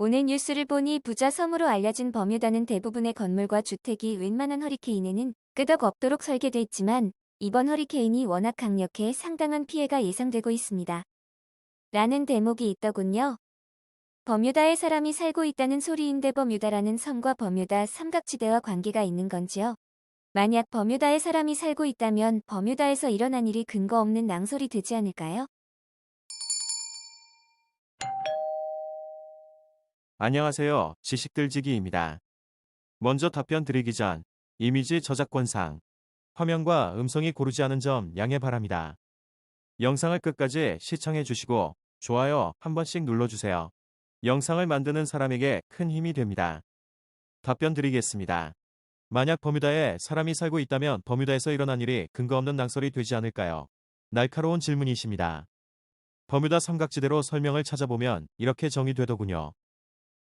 오늘 뉴스를 보니 부자 섬으로 알려진 버뮤다는 대부분의 건물과 주택이 웬만한 허리케인에는 끄덕없도록 설계돼 있지만 이번 허리케인이 워낙 강력해 상당한 피해가 예상되고 있습니다. 라는 대목이 있더군요. 버뮤다에 사람이 살고 있다는 소리인데 버뮤다라는 섬과 버뮤다 삼각지대와 관계가 있는 건지요? 만약 버뮤다에 사람이 살고 있다면 버뮤다에서 일어난 일이 근거 없는 낭설이 되지 않을까요? 안녕하세요. 지식들지기입니다. 먼저 답변 드리기 전 이미지 저작권상 화면과 음성이 고르지 않은 점 양해 바랍니다. 영상을 끝까지 시청해 주시고 좋아요 한 번씩 눌러주세요. 영상을 만드는 사람에게 큰 힘이 됩니다. 답변 드리겠습니다. 만약 버뮤다에 사람이 살고 있다면 버뮤다에서 일어난 일이 근거 없는 낭설이 되지 않을까요? 날카로운 질문이십니다. 버뮤다 삼각지대로 설명을 찾아보면 이렇게 정의되더군요.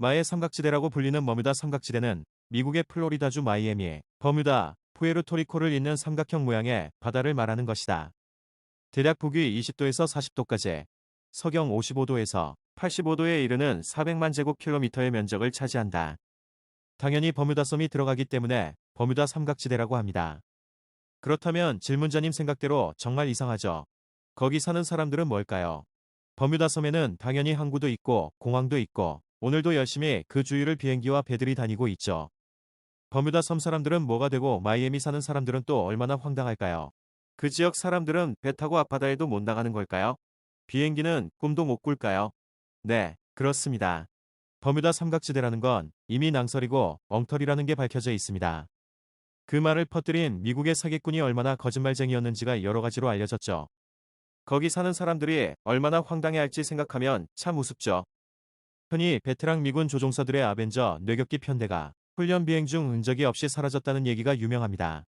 마의 삼각지대라고 불리는 버뮤다 삼각지대는 미국의 플로리다주 마이애미, 버뮤다, 푸에르토리코를 잇는 삼각형 모양의 바다를 말하는 것이다. 대략 북위 20도에서 40도까지, 서경 55도에서 85도에 이르는 400만 제곱킬로미터의 면적을 차지한다. 당연히 버뮤다 섬이 들어가기 때문에 버뮤다 삼각지대라고 합니다. 그렇다면 질문자님 생각대로 정말 이상하죠? 거기 사는 사람들은 뭘까요? 버뮤다 섬에는 당연히 항구도 있고 공항도 있고 오늘도 열심히 그 주위를 비행기와 배들이 다니고 있죠. 버뮤다 섬 사람들은 뭐가 되고 마이애미 사는 사람들은 또 얼마나 황당할까요? 그 지역 사람들은 배 타고 앞바다에도 못 나가는 걸까요? 비행기는 꿈도 못 꿀까요? 네, 그렇습니다. 버뮤다 삼각지대라는 건 이미 낭설이고 엉터리라는 게 밝혀져 있습니다. 그 말을 퍼뜨린 미국의 사기꾼이 얼마나 거짓말쟁이였는지가 여러 가지로 알려졌죠. 거기 사는 사람들이 얼마나 황당해할지 생각하면 참 우습죠. 흔히 베테랑 미군 조종사들의 아벤저 뇌격기 편대가 훈련 비행 중 흔적이 없이 사라졌다는 얘기가 유명합니다.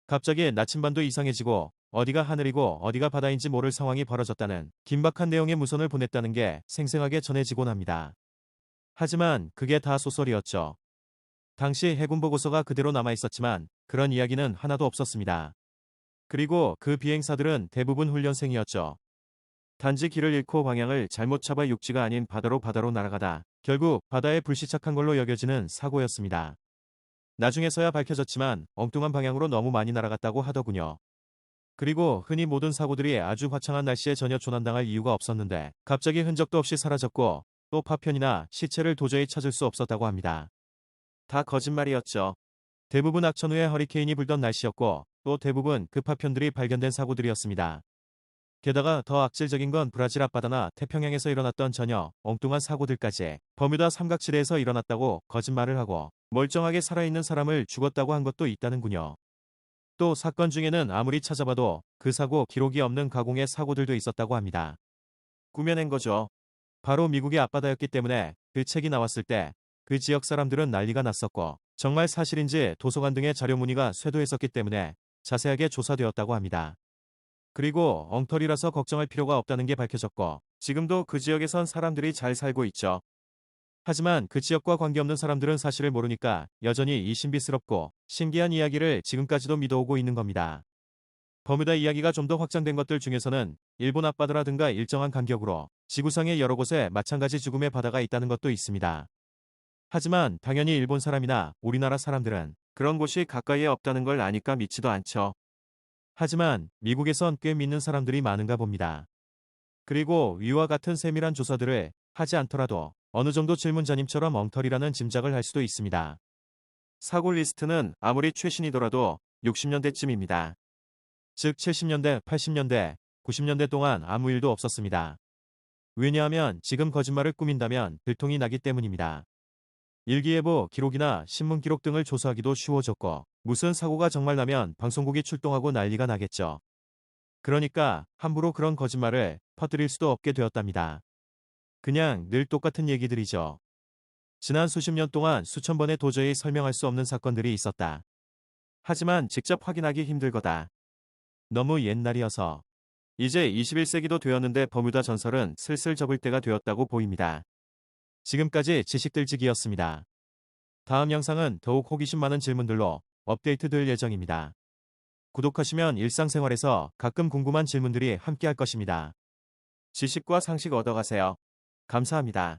갑자기 나침반도 이상해지고 어디가 하늘이고 어디가 바다인지 모를 상황이 벌어졌다는 긴박한 내용의 무선을 보냈다는 게 생생하게 전해지곤 합니다. 하지만 그게 다 소설이었죠. 당시 해군 보고서가 그대로 남아있었지만 그런 이야기는 하나도 없었습니다. 그리고 그 비행사들은 대부분 훈련생이었죠. 단지 길을 잃고 방향을 잘못 잡아 육지가 아닌 바다로 날아가다 결국 바다에 불시착한 걸로 여겨지는 사고였습니다. 나중에서야 밝혀졌지만 엉뚱한 방향으로 너무 많이 날아갔다고 하더군요. 그리고 흔히 모든 사고들이 아주 화창한 날씨에 전혀 조난당할 이유가 없었는데 갑자기 흔적도 없이 사라졌고 또 파편이나 시체를 도저히 찾을 수 없었다고 합니다. 다 거짓말이었죠. 대부분 악천 후에 허리케인이 불던 날씨였고 또 대부분 그 파편들이 발견된 사고들이었습니다. 게다가 더 악질적인 건 브라질 앞바다나 태평양에서 일어났던 전혀 엉뚱한 사고들까지 버뮤다 삼각지대에서 일어났다고 거짓말을 하고 멀쩡하게 살아있는 사람을 죽었다고 한 것도 있다는군요. 또 사건 중에는 아무리 찾아봐도 그 사고 기록이 없는 가공의 사고들도 있었다고 합니다. 꾸며낸 거죠. 바로 미국의 앞바다였기 때문에 그 책이 나왔을 때 그 지역 사람들은 난리가 났었고 정말 사실인지 도서관 등의 자료 문의가 쇄도했었기 때문에 자세하게 조사되었다고 합니다. 그리고 엉터리라서 걱정할 필요가 없다는 게 밝혀졌고 지금도 그 지역에선 사람들이 잘 살고 있죠. 하지만 그 지역과 관계없는 사람들은 사실을 모르니까 여전히 이 신비스럽고 신기한 이야기를 지금까지도 믿어오고 있는 겁니다. 버뮤다 이야기가 좀 더 확장된 것들 중에서는 일본 앞바다라든가 일정한 간격으로 지구상의 여러 곳에 마찬가지 죽음의 바다가 있다는 것도 있습니다. 하지만 당연히 일본 사람이나 우리나라 사람들은 그런 곳이 가까이에 없다는 걸 아니까 믿지도 않죠. 하지만 미국에선 꽤 믿는 사람들이 많은가 봅니다. 그리고 위와 같은 세밀한 조사들을 하지 않더라도 어느 정도 질문자님처럼 엉터리라는 짐작을 할 수도 있습니다. 사고 리스트는 아무리 최신이더라도 60년대쯤입니다. 즉 70년대, 80년대, 90년대 동안 아무 일도 없었습니다. 왜냐하면 지금 거짓말을 꾸민다면 들통이 나기 때문입니다. 일기예보 기록이나 신문 기록 등을 조사하기도 쉬워졌고 무슨 사고가 정말 나면 방송국이 출동하고 난리가 나겠죠. 그러니까 함부로 그런 거짓말을 퍼뜨릴 수도 없게 되었답니다. 그냥 늘 똑같은 얘기들이죠. 지난 수십 년 동안 수천 번에 도저히 설명할 수 없는 사건들이 있었다. 하지만 직접 확인하기 힘들 거다. 너무 옛날이어서. 이제 21세기도 되었는데 버뮤다 전설은 슬슬 접을 때가 되었다고 보입니다. 지금까지 지식들지기였습니다. 다음 영상은 더욱 호기심 많은 질문들로 업데이트될 예정입니다. 구독하시면 일상생활에서 가끔 궁금한 질문들이 함께할 것입니다. 지식과 상식 얻어가세요. 감사합니다.